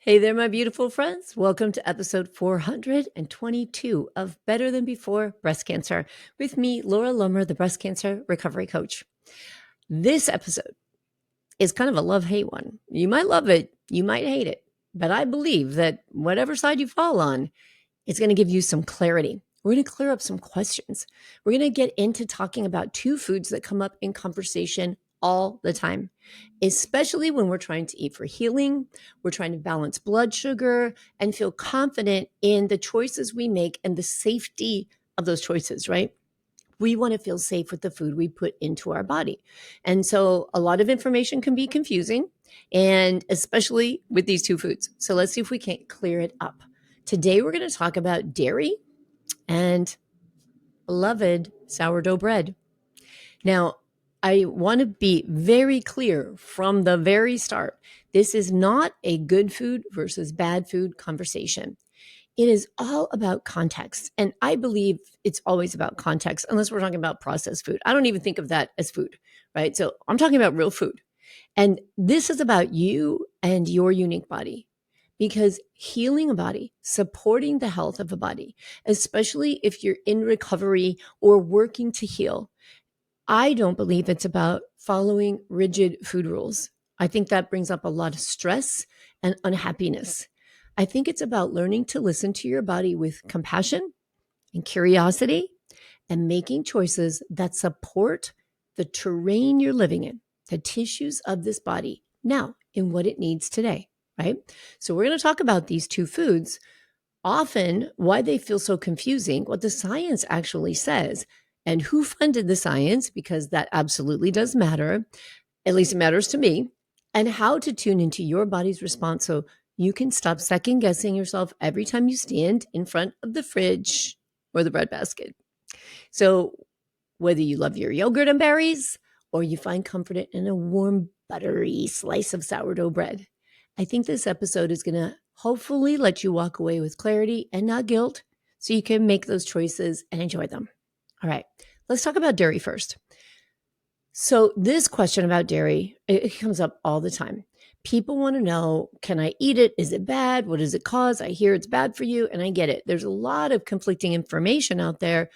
Hey there, my beautiful friends. Welcome to episode 422 of Better Than Before Breast Cancer with me, Laura Lummer, the breast cancer recovery coach. This episode is kind of a love-hate one. You might love it, you might hate it, but I believe that whatever side you fall on, it's going to give you some clarity. We're going to clear up some questions. We're going to get into talking about two foods that come up in conversation all the time, especially when we're trying to eat for healing, we're trying to balance blood sugar and feel confident in the choices we make and the safety of those choices, right? We want to feel safe with the food we put into our body. And so a lot of information can be confusing, and especially with these two foods. So let's see if we can't clear it up. Today, we're going to talk about dairy and beloved sourdough bread. Now, I want to be very clear from the very start. This is not a good food versus bad food conversation. It is all about context. And I believe it's always about context, unless we're talking about processed food. I don't even think of that as food, right? So I'm talking about real food. And this is about you and your unique body, because healing a body, supporting the health of a body, especially if you're in recovery or working to heal, I don't believe it's about following rigid food rules. I think that brings up a lot of stress and unhappiness. I think it's about learning to listen to your body with compassion and curiosity and making choices that support the terrain you're living in, the tissues of this body now in what it needs today, right? So we're going to talk about these two foods, often why they feel so confusing, what the science actually says, and who funded the science, because that absolutely does matter. At least it matters to me, and how to tune into your body's response so you can stop second guessing yourself every time you stand in front of the fridge or the bread basket. So whether you love your yogurt and berries or you find comfort in a warm, buttery slice of sourdough bread, I think this episode is going to hopefully let you walk away with clarity and not guilt so you can make those choices and enjoy them. All right, let's talk about dairy first. So this question about dairy, it comes up all the time. People want to know, can I eat it? Is it bad? What does it cause? I hear it's bad for you, and I get it. There's a lot of conflicting information out there.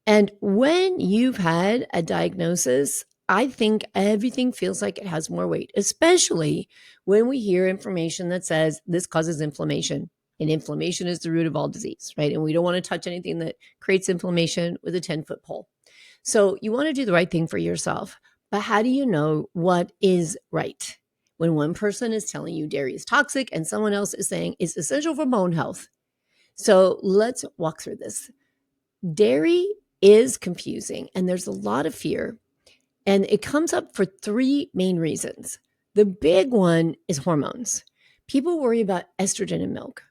And when you've had a diagnosis, I think everything feels like it has more weight, especially when we hear information that says this causes inflammation. And inflammation is the root of all disease, right? And we don't want to touch anything that creates inflammation with a 10-foot pole. So you want to do the right thing for yourself. But how do you know what is right? When one person is telling you dairy is toxic and someone else is saying it's essential for bone health. So let's walk through this. Dairy is confusing and there's a lot of fear, and it comes up for three main reasons. The big one is hormones. People worry about estrogen in milk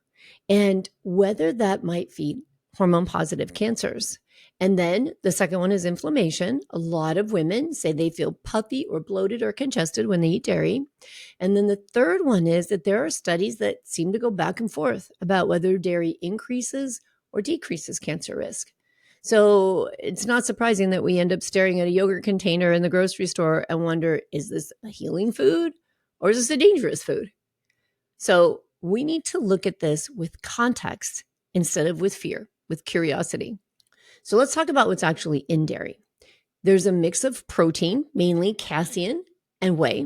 and whether that might feed hormone positive cancers. And then the second one is inflammation. A lot of women say they feel puffy or bloated or congested when they eat dairy. And then the third one is that there are studies that seem to go back and forth about whether dairy increases or decreases cancer risk. So it's not surprising that we end up staring at a yogurt container in the grocery store and wonder, is this a healing food or is this a dangerous food? So we need to look at this with context instead of with fear, with curiosity. So let's talk about what's actually in dairy. There's a mix of protein, mainly casein and whey.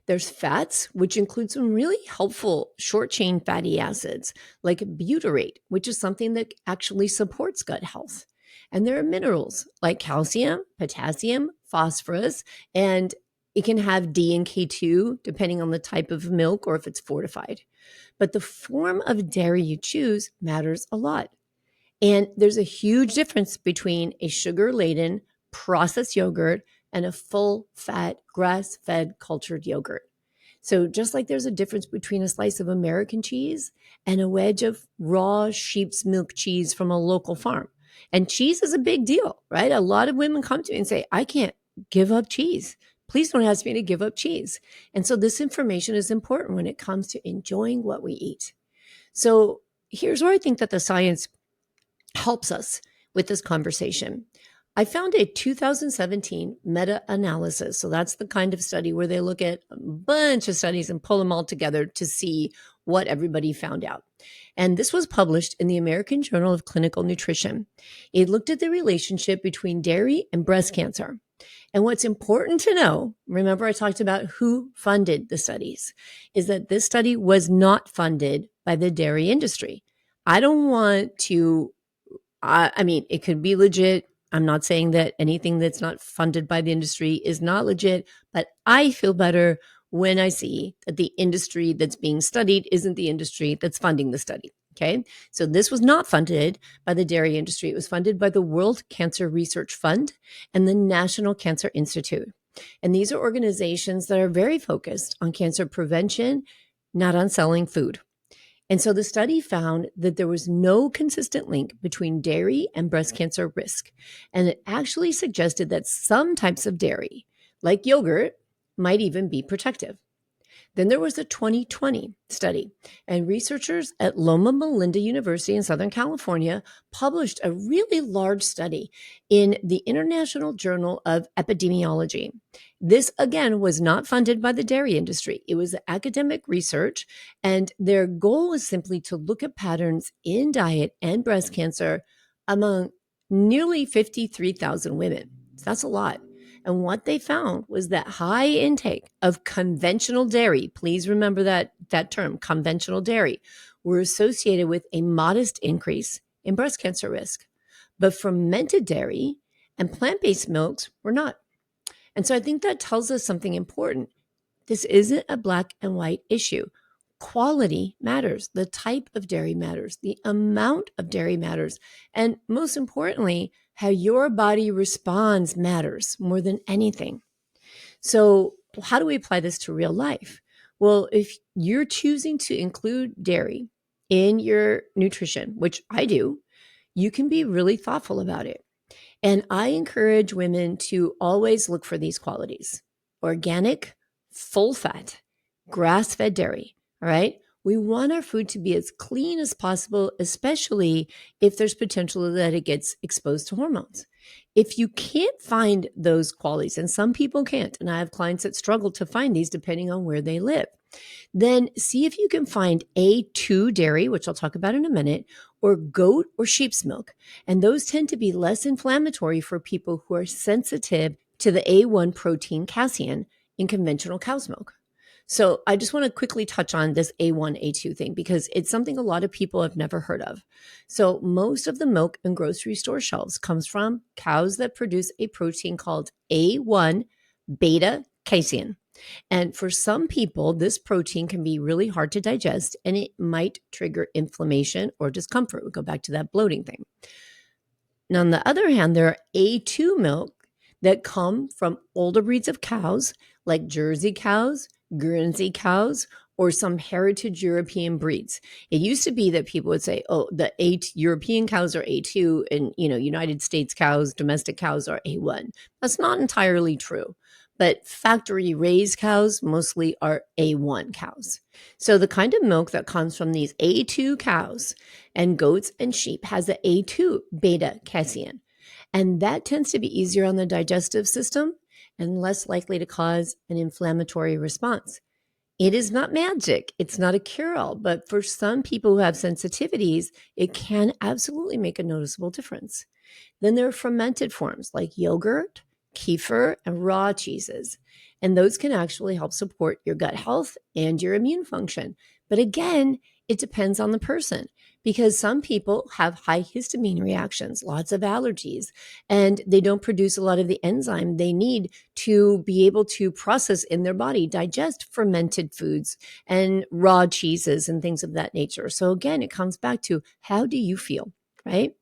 There's fats, which include some really helpful short chain fatty acids like butyrate, which is something that actually supports gut health. And there are minerals like calcium, potassium, phosphorus, and it can have D and K2 depending on the type of milk or if it's fortified. But the form of dairy you choose matters a lot. And there's a huge difference between a sugar-laden processed yogurt and a full-fat, grass-fed cultured yogurt. So just like there's a difference between a slice of American cheese and a wedge of raw sheep's milk cheese from a local farm. And cheese is a big deal, right? A lot of women come to me and say, I can't give up cheese. Please don't ask me to give up cheese. And so this information is important when it comes to enjoying what we eat. So here's where I think that the science helps us with this conversation. I found a 2017 meta-analysis. So that's the kind of study where they look at a bunch of studies and pull them all together to see what everybody found out. And this was published in the American Journal of Clinical Nutrition. It looked at the relationship between dairy and breast cancer. And what's important to know, remember I talked about who funded the studies, is that this study was not funded by the dairy industry. I don't want to, I mean, it could be legit. I'm not saying that anything that's not funded by the industry is not legit, but I feel better when I see that the industry that's being studied isn't the industry that's funding the study. Okay. So this was not funded by the dairy industry. It was funded by the World Cancer Research Fund and the National Cancer Institute. And these are organizations that are very focused on cancer prevention, not on selling food. And so the study found that there was no consistent link between dairy and breast cancer risk. And it actually suggested that some types of dairy, like yogurt, might even be protective. Then there was a 2020 study, and researchers at Loma Linda University in Southern California published a really large study in the International Journal of Epidemiology. This, again, was not funded by the dairy industry. It was academic research, and their goal was simply to look at patterns in diet and breast cancer among nearly 53,000 women. So that's a lot. And what they found was that high intake of conventional dairy, please remember that term, conventional dairy, were associated with a modest increase in breast cancer risk. But fermented dairy and plant-based milks were not. And so I think that tells us something important. This isn't a black and white issue. Quality matters. The type of dairy matters. The amount of dairy matters. And most importantly, how your body responds matters more than anything. So how do we apply this to real life? Well, if you're choosing to include dairy in your nutrition, which I do, you can be really thoughtful about it. And I encourage women to always look for these qualities: organic, full fat, grass-fed dairy. All right. We want our food to be as clean as possible, especially if there's potential that it gets exposed to hormones. If you can't find those qualities, and some people can't, and I have clients that struggle to find these depending on where they live, then see if you can find A2 dairy, which I'll talk about in a minute, or goat or sheep's milk. And those tend to be less inflammatory for people who are sensitive to the A1 protein casein in conventional cow's milk. So I just want to quickly touch on this A1, A2 thing because it's something a lot of people have never heard of. So most of the milk in grocery store shelves comes from cows that produce a protein called A1 beta casein. And for some people, this protein can be really hard to digest and it might trigger inflammation or discomfort. We go back to that bloating thing. Now, on the other hand, there are A2 milk that come from older breeds of cows like Jersey cows, Guernsey cows, or some heritage European breeds. It used to be that people would say, oh, the European cows are A2 and, United States cows, domestic cows are A1. That's not entirely true. But factory raised cows mostly are A1 cows. So the kind of milk that comes from these A2 cows and goats and sheep has the A2 beta casein. And that tends to be easier on the digestive system and less likely to cause an inflammatory response. It is not magic. It's not a cure-all, but for some people who have sensitivities, it can absolutely make a noticeable difference. Then there are fermented forms like yogurt, kefir, and raw cheeses. And those can actually help support your gut health and your immune function. But again, it depends on the person because some people have high histamine reactions, lots of allergies, and they don't produce a lot of the enzyme they need to be able to process in their body, digest fermented foods and raw cheeses and things of that nature. So again, it comes back to how do you feel, right?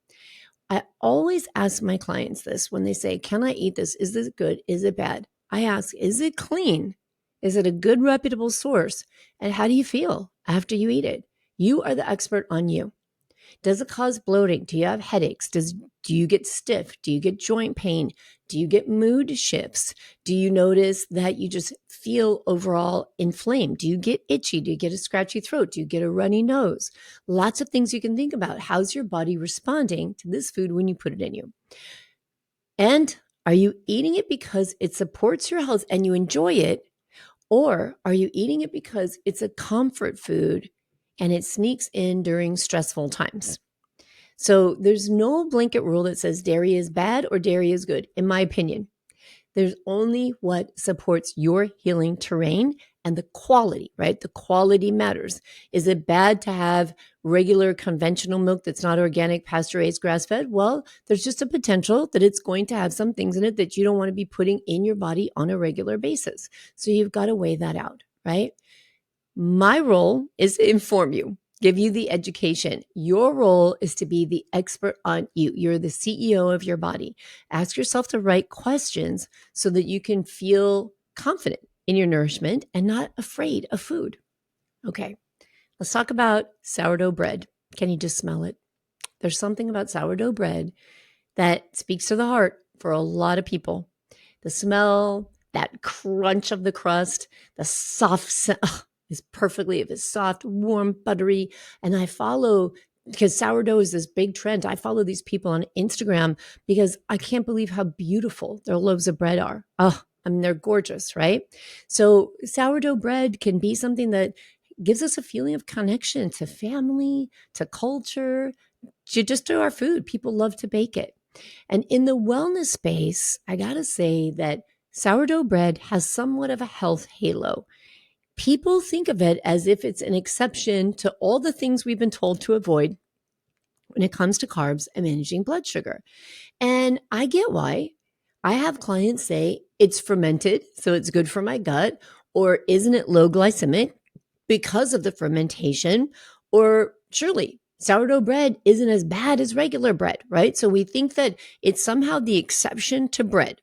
I always ask my clients this when they say, can I eat this? Is this good? Is it bad? I ask, is it clean? Is it a good, reputable source? And how do you feel after you eat it? You are the expert on you. Does it cause bloating? Do you have headaches? Do you get stiff? Do you get joint pain? Do you get mood shifts? Do you notice that you just feel overall inflamed? Do you get itchy? Do you get a scratchy throat? Do you get a runny nose? Lots of things you can think about. How's your body responding to this food when you put it in you? And are you eating it because it supports your health and you enjoy it? Or are you eating it because it's a comfort food and you and it sneaks in during stressful times. So there's no blanket rule that says dairy is bad or dairy is good, in my opinion. There's only what supports your healing terrain and the quality, right? The quality matters. Is it bad to have regular conventional milk that's not organic, pasture raised, grass fed? Well, there's just a potential that it's going to have some things in it that you don't want to be putting in your body on a regular basis. So you've got to weigh that out, right? My role is to inform you, give you the education. Your role is to be the expert on you. You're the CEO of your body. Ask yourself the right questions so that you can feel confident in your nourishment and not afraid of food. Okay, let's talk about sourdough bread. Can you just smell it? There's something about sourdough bread that speaks to the heart for a lot of people. The smell, that crunch of the crust, the soft is perfectly, if it's soft, warm, buttery. And I follow, because sourdough is this big trend, I follow these people on Instagram because I can't believe how beautiful their loaves of bread are. Oh, I mean, they're gorgeous, right? So sourdough bread can be something that gives us a feeling of connection to family, to culture, just to our food. People love to bake it. And in the wellness space, I got to say that sourdough bread has somewhat of a health halo. People think of it as if it's an exception to all the things we've been told to avoid when it comes to carbs and managing blood sugar. And I get why. I have clients say it's fermented, so it's good for my gut, or isn't it low glycemic because of the fermentation? Or surely sourdough bread isn't as bad as regular bread, right? So we think that it's somehow the exception to bread.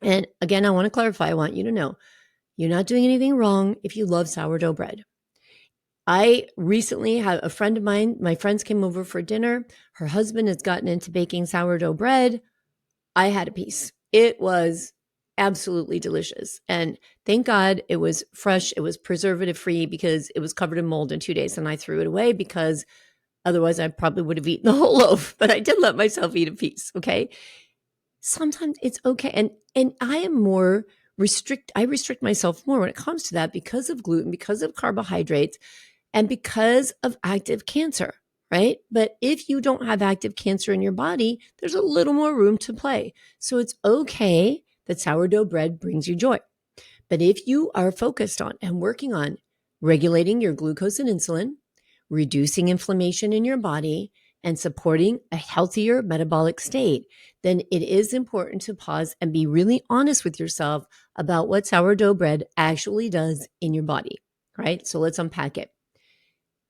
And again, I want to clarify, I want you to know you're not doing anything wrong if you love sourdough bread. I recently had a friend of mine, my friends came over for dinner. Her husband has gotten into baking sourdough bread. I had a piece. It was absolutely delicious. And thank God it was fresh. It was preservative free because it was covered in mold in 2 days. And I threw it away because otherwise I probably would have eaten the whole loaf. But I did let myself eat a piece. Okay. Sometimes it's okay. And I am more I restrict myself more when it comes to that because of gluten, because of carbohydrates, and because of active cancer, right? But if you don't have active cancer in your body, there's a little more room to play. So it's okay that sourdough bread brings you joy. But if you are focused on and working on regulating your glucose and insulin, reducing inflammation in your body, and supporting a healthier metabolic state, then it is important to pause and be really honest with yourself about what sourdough bread actually does in your body, right? So let's unpack it.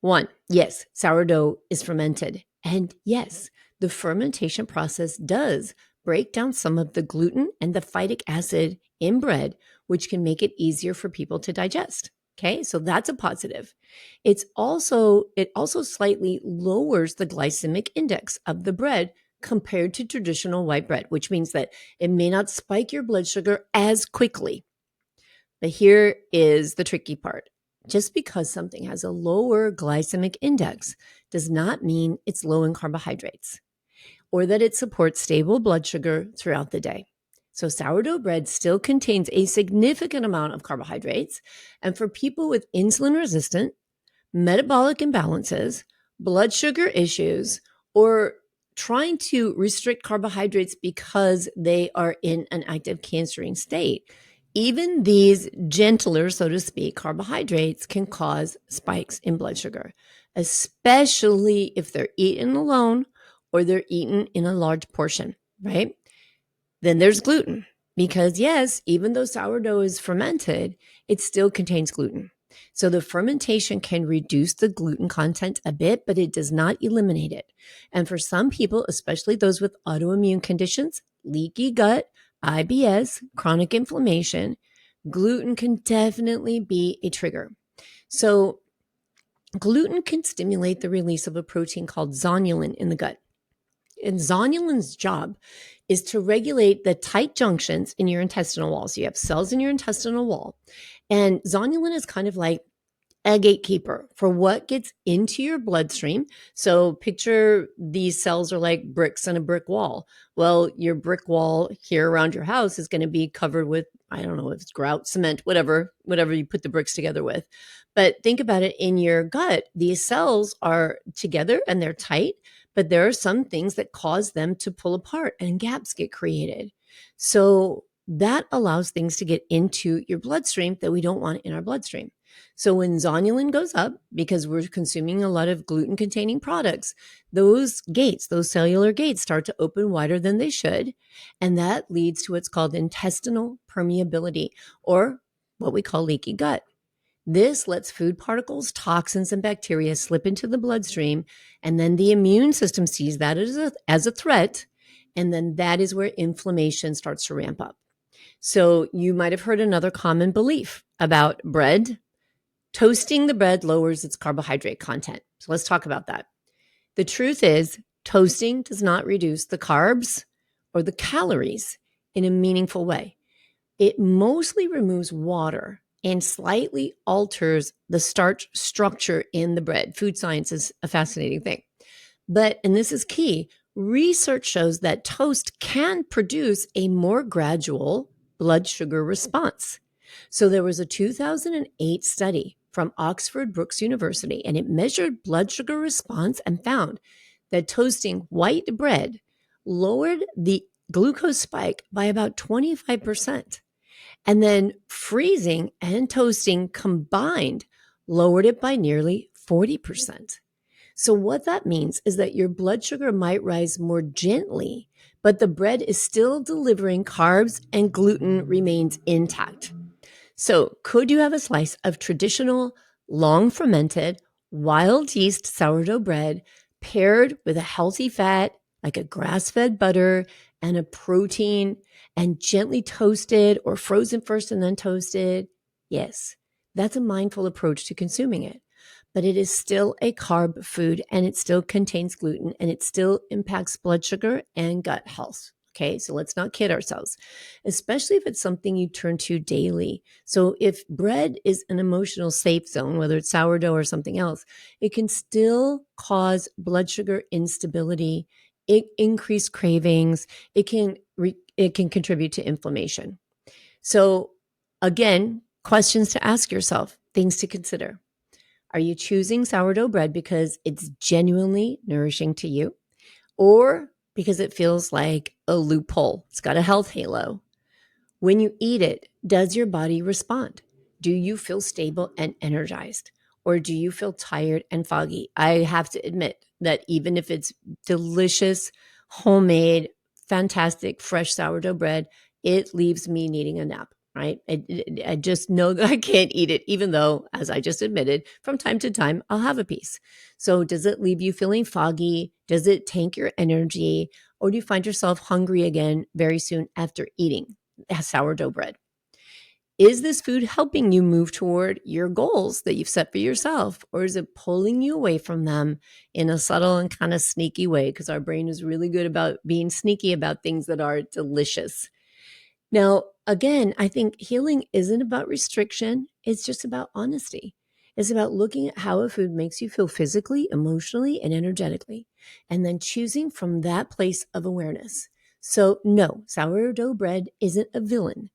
One, yes, sourdough is fermented. And yes, the fermentation process does break down some of the gluten and the phytic acid in bread, which can make it easier for people to digest. Okay, so that's a positive. It also slightly lowers the glycemic index of the bread compared to traditional white bread, which means that it may not spike your blood sugar as quickly. But here is the tricky part. Just because something has a lower glycemic index does not mean it's low in carbohydrates or that it supports stable blood sugar throughout the day. So sourdough bread still contains a significant amount of carbohydrates. And for people with insulin resistant, metabolic imbalances, blood sugar issues, or trying to restrict carbohydrates because they are in an active cancering state, even these gentler, so to speak, carbohydrates can cause spikes in blood sugar, especially if they're eaten alone or they're eaten in a large portion, right? Then there's gluten, because yes, even though sourdough is fermented, it still contains gluten. So the fermentation can reduce the gluten content a bit, but it does not eliminate it. And for some people, especially those with autoimmune conditions, leaky gut, IBS, chronic inflammation, gluten can definitely be a trigger. So gluten can stimulate the release of a protein called zonulin in the gut. And zonulin's job is to regulate the tight junctions in your intestinal wall. So you have cells in your intestinal wall. And zonulin is kind of like a gatekeeper for what gets into your bloodstream. So picture these cells are like bricks on a brick wall. Well, your brick wall here around your house is going to be covered with, I don't know if it's grout, cement, whatever you put the bricks together with. But think about it in your gut. These cells are together and they're tight, but there are some things that cause them to pull apart and gaps get created. So that allows things to get into your bloodstream that we don't want in our bloodstream. So when zonulin goes up, because we're consuming a lot of gluten-containing products, those gates, those cellular gates start to open wider than they should. And that leads to what's called intestinal permeability, or what we call leaky gut. This lets food particles, toxins, and bacteria slip into the bloodstream, and then the immune system sees that as a threat, and then that is where inflammation starts to ramp up. So you might have heard another common belief about bread. Toasting the bread lowers its carbohydrate content. So let's talk about that. The truth is, toasting does not reduce the carbs or the calories in a meaningful way. It mostly removes water and slightly alters the starch structure in the bread. Food science is a fascinating thing. But, and this is key, research shows that toast can produce a more gradual blood sugar response. So there was a 2008 study from Oxford Brookes University, and it measured blood sugar response and found that toasting white bread lowered the glucose spike by about 25%. And then freezing and toasting combined lowered it by nearly 40%. So what that means is that your blood sugar might rise more gently, but the bread is still delivering carbs and gluten remains intact. So could you have a slice of traditional, long fermented, wild yeast sourdough bread paired with a healthy fat, like a grass-fed butter and a protein, and gently toasted or frozen first and then toasted? Yes, that's a mindful approach to consuming it. But it is still a carb food and it still contains gluten and it still impacts blood sugar and gut health. Okay, so let's not kid ourselves, especially if it's something you turn to daily. So if bread is an emotional safe zone, whether it's sourdough or something else, it can still cause blood sugar instability, increased cravings. It can contribute to inflammation. So again, questions to ask yourself, things to consider. Are you choosing sourdough bread because it's genuinely nourishing to you, or because it feels like a loophole? It's got a health halo. When you eat it, does your body respond? Do you feel stable and energized? Or do you feel tired and foggy? I have to admit that even if it's delicious, homemade, fantastic, fresh sourdough bread, it leaves me needing a nap, right? I just know that I can't eat it, even though, as I just admitted, from time to time, I'll have a piece. So does it leave you feeling foggy? Does it tank your energy? Or do you find yourself hungry again very soon after eating sourdough bread? Is this food helping you move toward your goals that you've set for yourself, or is it pulling you away from them in a subtle and kind of sneaky way? Because our brain is really good about being sneaky about things that are delicious. Now, again, I think healing isn't about restriction. It's just about honesty. It's about looking at how a food makes you feel physically, emotionally, and energetically, and then choosing from that place of awareness. So no, sourdough bread isn't a villain,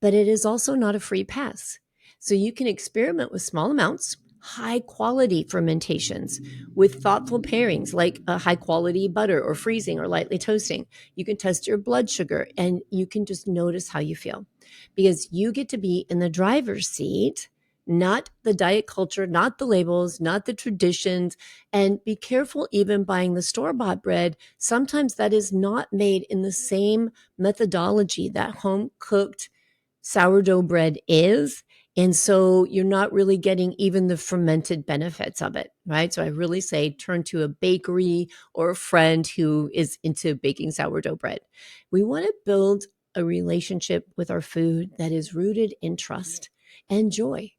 but it is also not a free pass. So you can experiment with small amounts, high quality fermentations with thoughtful pairings like a high quality butter or freezing or lightly toasting. You can test your blood sugar and you can just notice how you feel, because you get to be in the driver's seat, not the diet culture, not the labels, not the traditions. And be careful even buying the store-bought bread. Sometimes that is not made in the same methodology that home cooked sourdough bread is. And so you're not really getting even the fermented benefits of it, right? So I really say turn to a bakery or a friend who is into baking sourdough bread. We want to build a relationship with our food that is rooted in trust and joy.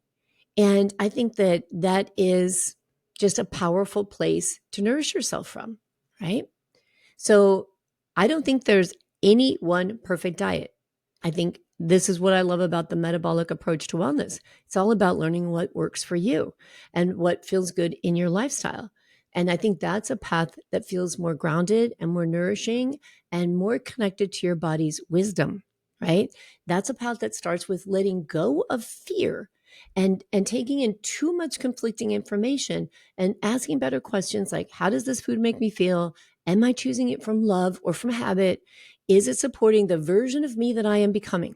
And I think that that is just a powerful place to nourish yourself from, right? So I don't think there's any one perfect diet. I think This is what I love about the metabolic approach to wellness. It's all about learning what works for you and what feels good in your lifestyle. And I think that's a path that feels more grounded and more nourishing and more connected to your body's wisdom, right? That's a path that starts with letting go of fear and taking in too much conflicting information and asking better questions like, how does this food make me feel? Am I choosing it from love or from habit? Is it supporting the version of me that I am becoming?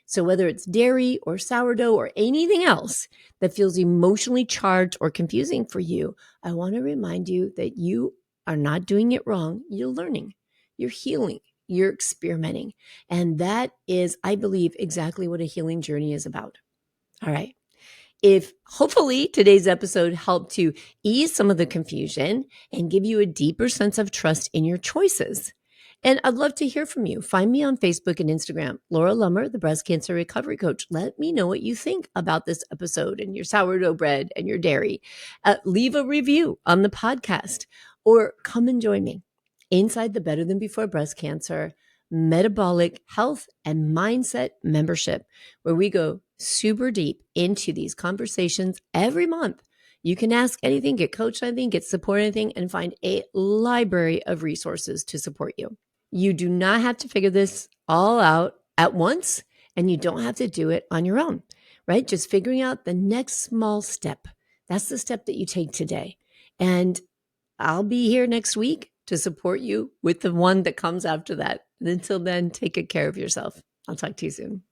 So whether it's dairy or sourdough or anything else that feels emotionally charged or confusing for you, I want to remind you that you are not doing it wrong. You're learning, you're healing, you're experimenting. And that is, I believe, exactly what a healing journey is about. All right. If hopefully today's episode helped to ease some of the confusion and give you a deeper sense of trust in your choices. And I'd love to hear from you. Find me on Facebook and Instagram, Laura Lummer, the breast cancer recovery coach. Let me know what you think about this episode and your sourdough bread and your dairy. Leave a review on the podcast or come and join me inside the Better Than Before Breast Cancer Metabolic Health and Mindset membership, where we go super deep into these conversations every month. You can ask anything, get coached on anything, get support on anything, and find a library of resources to support you. You do not have to figure this all out at once, and you don't have to do it on your own, right? Just figuring out the next small step. That's the step that you take today. And I'll be here next week to support you with the one that comes after that. And until then, take good care of yourself. I'll talk to you soon.